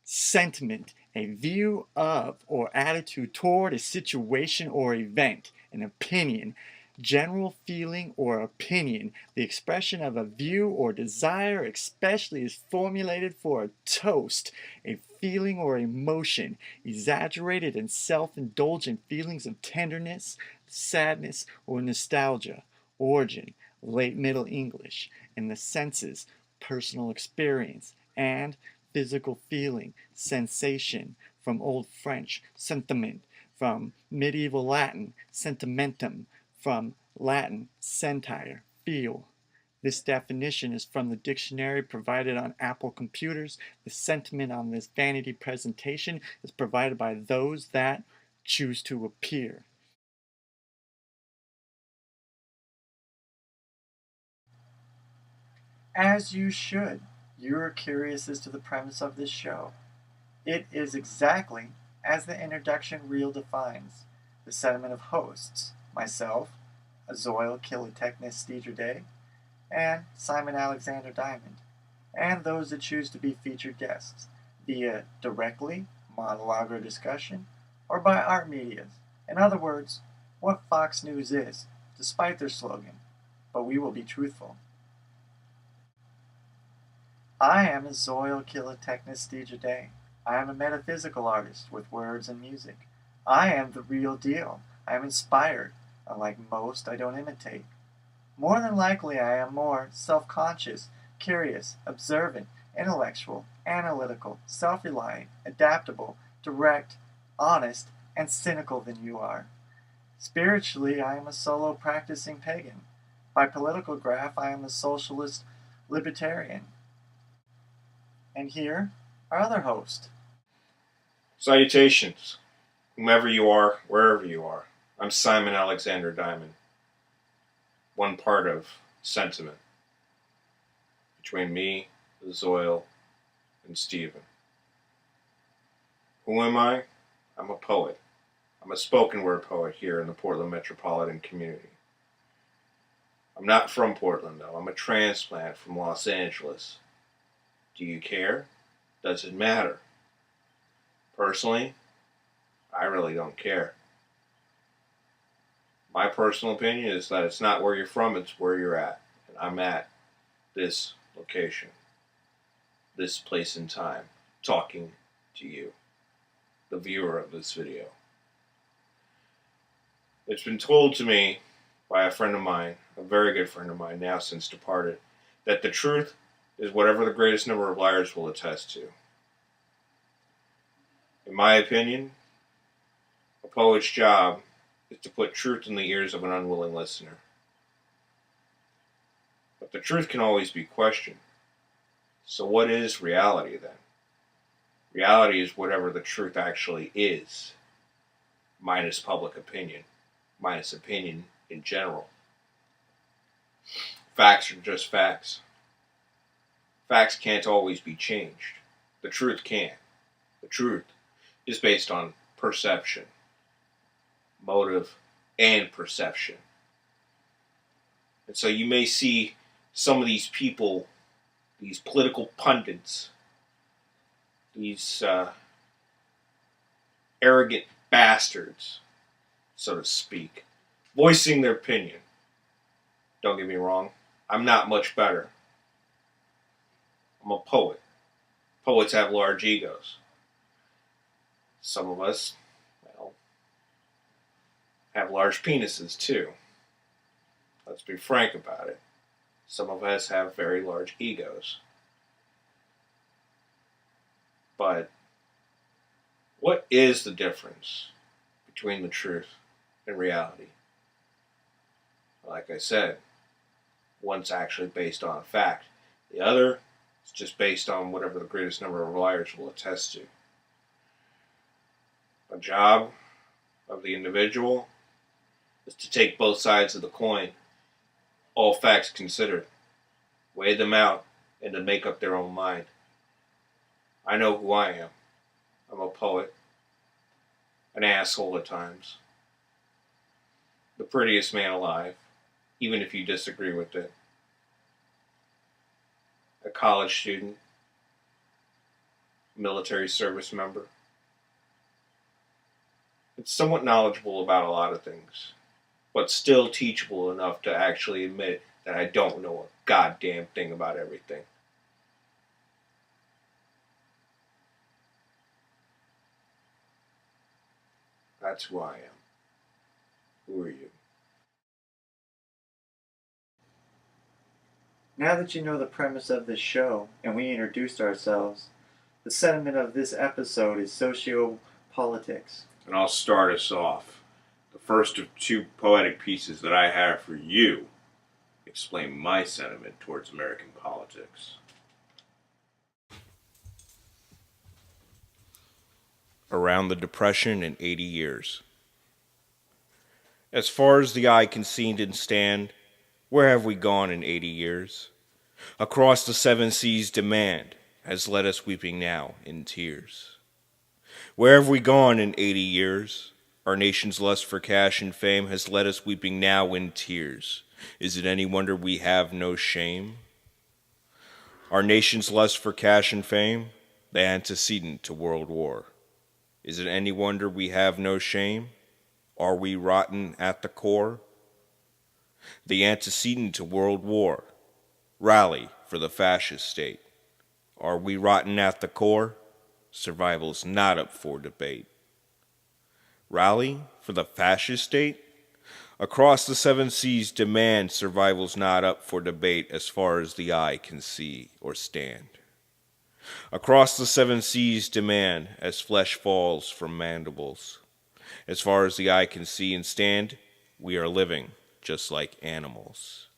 Sentiment, a view of or attitude toward a situation or event. An opinion, general feeling or opinion, the expression of a view or desire, especially is formulated for a toast, a feeling or emotion, exaggerated and self-indulgent feelings of tenderness, sadness, or nostalgia. Origin, late Middle English, in the senses, personal experience, and physical feeling, sensation, from Old French, sentiment, from medieval Latin, sentimentum, from Latin, sentire, feel. This definition is from the dictionary provided on Apple computers. The sentiment on this vanity presentation is provided by those that choose to appear. As you should. You're curious as to the premise of this show. It is exactly as the introduction reel defines. The sentiment of hosts, myself, Socio-Politics Day, and Simon Alexander Diamond, and those that choose to be featured guests, via directly, monologue or discussion, or by art medias. In other words, what Fox News is, despite their slogan, but we will be truthful. I am a Socio-Politics Day. I am a metaphysical artist with words and music. I am the real deal. I am inspired. Unlike most, I don't imitate. More than likely, I am more self-conscious, curious, observant, intellectual, analytical, self-reliant, adaptable, direct, honest, and cynical than you are. Spiritually, I am a solo practicing pagan. By political graph, I am a socialist libertarian. And here, our other host. Salutations, whomever you are, wherever you are. I'm Simon Alexander Diamond, one part of sentiment between me, Zoil, and Stephen. Who am I? I'm a poet. I'm a spoken word poet here in the Portland metropolitan community. I'm not from Portland, though. I'm a transplant from Los Angeles. Do you care? Does it matter? Personally, I really don't care. My personal opinion is that it's not where you're from, it's where you're at. And I'm at this location, this place and time, talking to you, the viewer of this video. It's been told to me by a friend of mine, a very good friend of mine, now since departed, that the truth is whatever the greatest number of liars will attest to. In my opinion, a poet's job is to put truth in the ears of an unwilling listener. But the truth can always be questioned. So what is reality then? Reality is whatever the truth actually is, minus public opinion, minus opinion in general. Facts are just facts. Facts can't always be changed. The truth can. The truth is based on perception, motive, and perception. And so you may see some of these people, these political pundits, these arrogant bastards, so to speak, voicing their opinion. Don't get me wrong, I'm not much better. I'm a poet. Poets have large egos. Some of us, well, have large penises too. Let's be frank about it. Some of us have very large egos. But what is the difference between the truth and reality? Like I said, one's actually based on fact. The other is just based on whatever the greatest number of liars will attest to. The job of the individual is to take both sides of the coin, all facts considered, weigh them out, and to make up their own mind. I know who I am. I'm a poet, an asshole at times, the prettiest man alive, even if you disagree with it, a college student, military service member. It's somewhat knowledgeable about a lot of things, but still teachable enough to actually admit that I don't know a goddamn thing about everything. That's who I am. Who are you? Now that you know the premise of this show and we introduced ourselves, the sentiment of this episode is Socio-Politics. And I'll start us off. The first of two poetic pieces that I have for you explain my sentiment towards American politics. Around the Depression in 80 years. As far as the eye can see and stand, where have we gone in 80 years? Across the seven seas demand has led us weeping now in tears. Where have we gone in 80 years? Our nation's lust for cash and fame has led us weeping now in tears. Is it any wonder we have no shame? Our nation's lust for cash and fame, the antecedent to World War. Is it any wonder we have no shame? Are we rotten at the core? The antecedent to World War. Rally for the fascist state. Are we rotten at the core? Survival's not up for debate. Rally for the fascist state? Across the seven seas demand survival's not up for debate as far as the eye can see or stand. Across the seven seas demand as flesh falls from mandibles. As far as the eye can see and stand, we are living just like animals.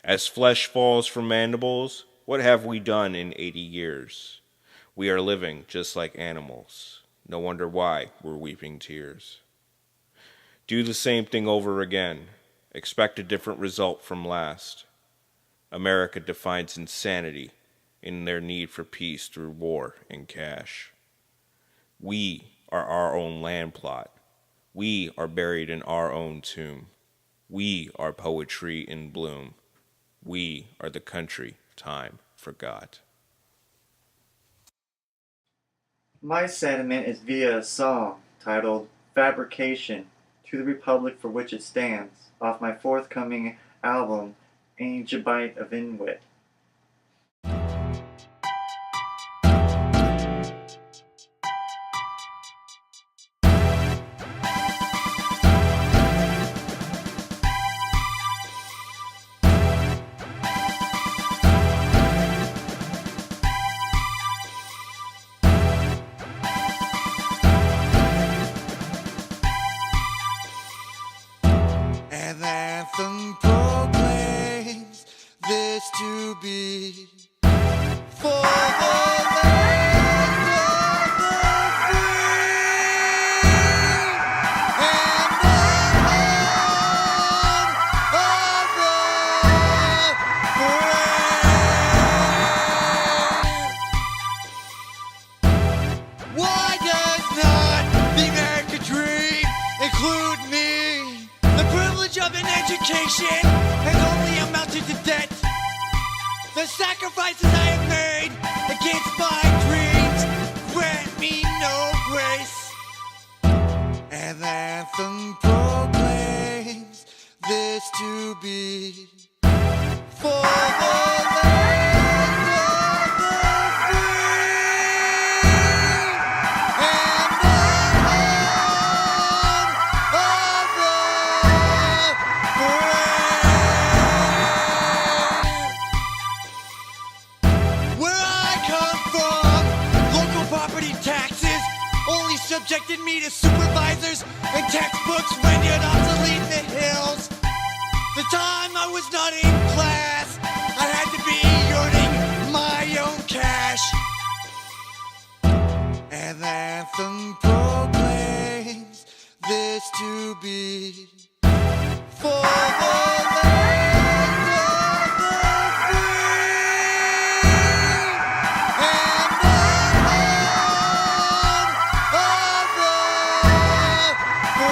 As flesh falls from mandibles, what have we done in 80 years? We are living just like animals. No wonder why we're weeping tears. Do the same thing over again. Expect a different result from last. America defines insanity in their need for peace through war and cash. We are our own land plot. We are buried in our own tomb. We are poetry in bloom. We are the country time forgot. My sentiment is via a song titled Fabrication to the Republic for which it stands, off my forthcoming album, Ancient Bite of Inuit. An anthem proclaims this to be for the land of the free and the home of the brave. Why does not the American dream include me? The privilege of an education has only amounted to debt. The sacrifices I have made against my dreams grant me no grace. An anthem proclaims this to be for the land of the free and the home of the brave. Where I come from, local property taxes only subjected me to supervisors and textbooks rendered obsolete in the hills. The time I was not in class, I had to be earning my own cash. An anthem proclaims this to be for the land of the free and the home of the brave.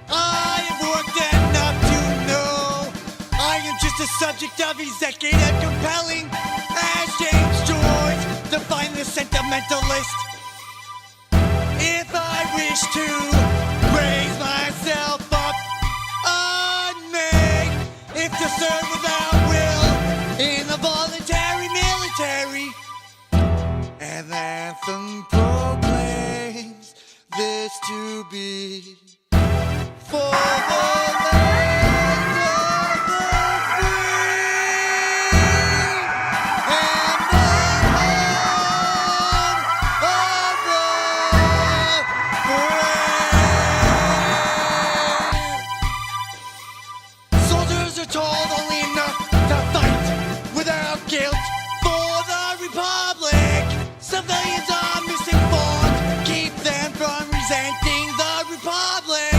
I have worked enough to know I am just just a subject of executive compelling, as James Joyce defined the sentimentalist. If I wish to raise myself up, unmade, if to serve without will in the voluntary military, an anthem proclaims this to be for the land of the free and the home of the brave. Soldiers are told only enough to fight without guilt for the Republic. Civilians are misinformed, keep them from resenting the Republic.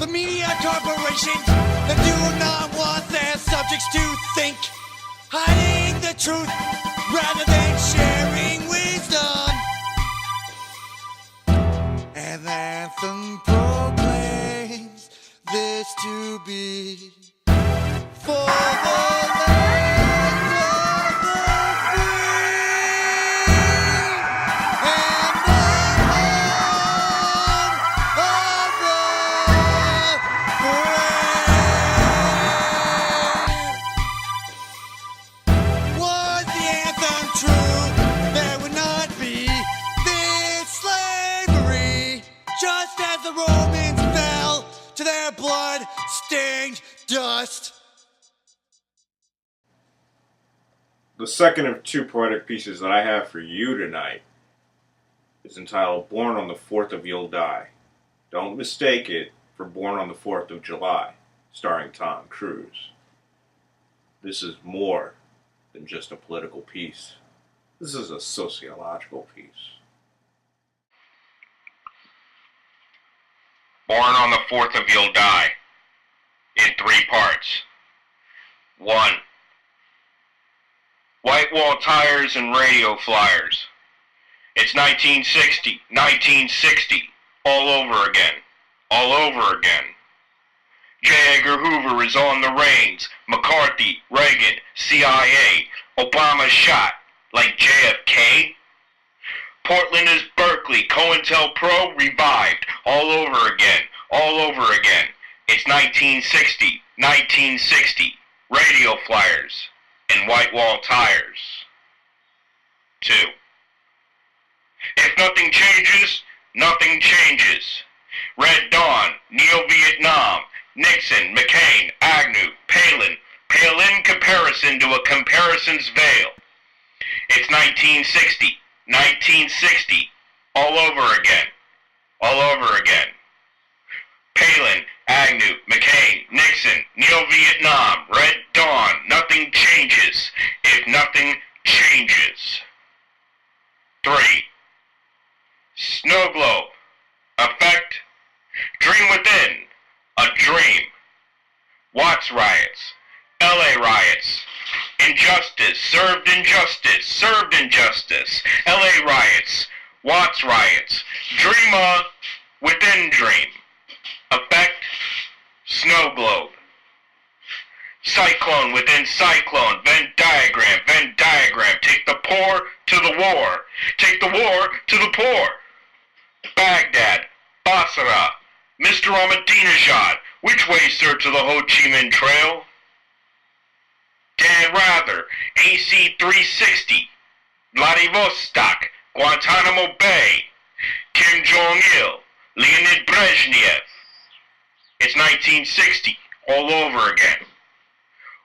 The media corporations that do not want their subjects to think, hiding the truth rather than sharing wisdom. An anthem proclaims this to be for the land of the free and the home of the brave. Was the anthem true, there would not be this slavery, just as the Romans fell to their blood-stained dust. The second of two poetic pieces that I have for you tonight is entitled Born on the 4th of You'll Die. Don't mistake it for Born on the 4th of July, starring Tom Cruise. This is more than just a political piece. This is a sociological piece. Born on the 4th of You'll Die, in 3 parts. 1. White wall tires and radio flyers. It's 1960, 1960, all over again, all over again. J. Edgar Hoover is on the reins, McCarthy, Reagan, CIA, Obama shot, like JFK. Portland is Berkeley, COINTELPRO revived, all over again, all over again. It's 1960, 1960, radio flyers and white wall tires. 2. If nothing changes, nothing changes. Red Dawn, Neo-Vietnam, Nixon, McCain, Agnew, Palin, pale in comparison to a comparison's veil. It's 1960, 1960, all over again, all over again. Palin, Agnew, McCain, Nixon, Neo-Vietnam, Red Dawn, nothing changes if nothing changes. 3. Snow globe, effect, dream within, a dream. Watts riots, LA riots, injustice, served injustice, served injustice, LA riots, Watts riots, dreamer within dream, effect, snow globe. Cyclone within cyclone, Venn diagram, take the poor to the war, take the war to the poor. Baghdad, Basra, Mr. Ahmadinejad, which way, sir, to the Ho Chi Minh Trail? Dan Rather, AC-360, Vladivostok, Guantanamo Bay, Kim Jong-il, Leonid Brezhnev. It's 1960, all over again.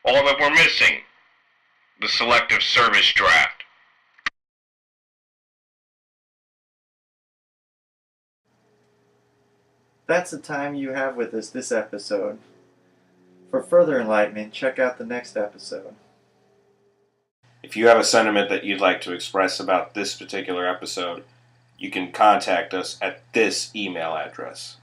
All that we're missing, the Selective Service Draft. That's the time you have with us this episode. For further enlightenment, check out the next episode. If you have a sentiment that you'd like to express about this particular episode, you can contact us at this email address.